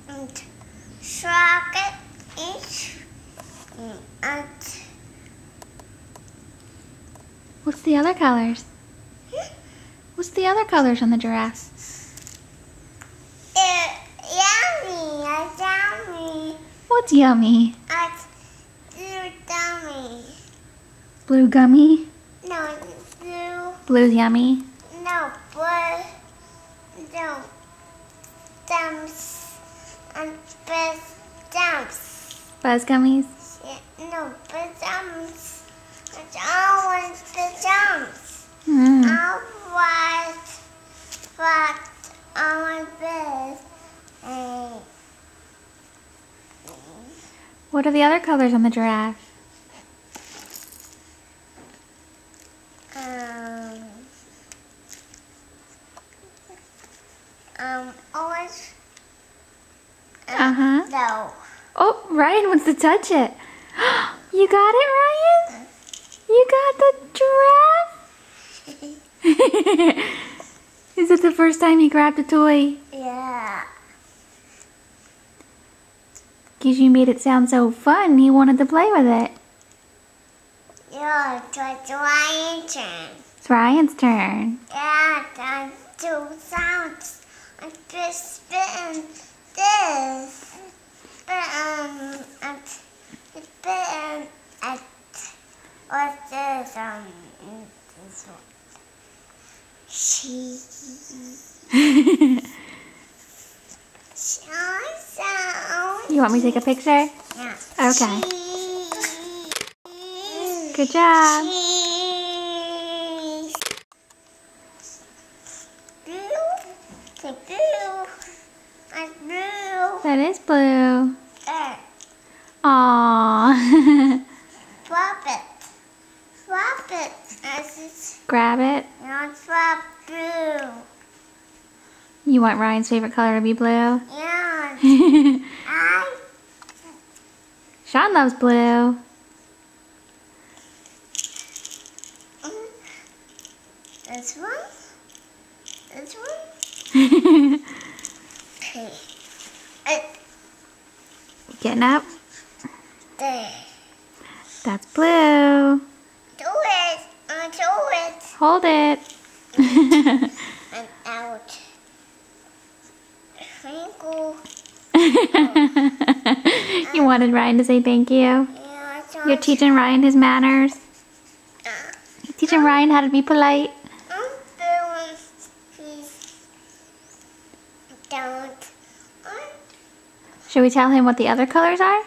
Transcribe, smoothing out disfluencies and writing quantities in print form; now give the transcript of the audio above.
and chocolate each and What's the other colors? What's the other colors on the giraffe? yummy, yummy. What's yummy? Blue dummy. Blue gummy? No, blue. Blue's yummy? No, blue. No. Dumps and best dumps. Buzz gummies? No, best dumps. I want the dumps. Mm. I want this. What are the other colors on the giraffe? Orange. Uh-huh. No. Oh, Ryan wants to touch it. You got it, Ryan? You got the giraffe? Is it the first time you grabbed a toy? Yeah. Because you made it sound so fun, he wanted to play with it. Yeah, it's Ryan's turn. It's Ryan's turn. Yeah, that's two sounds. I just spin this. And spin at what's this this one. You want me to take a picture? Yeah. Okay. Good job. Blue. That is blue. There. Aww. Swap it. Swap it. Grab it. Not swap blue. You want Ryan's favorite color to be blue? Yeah. Sean loves blue. This one? This one? Okay. Getting up? There. That's blue. Do it. Do it. Hold it. And out. Thank you. You wanted Ryan to say thank you? Yeah, You're teaching Ryan his manners? You're teaching Ryan how to be polite? Don't. Should we tell him what the other colors are?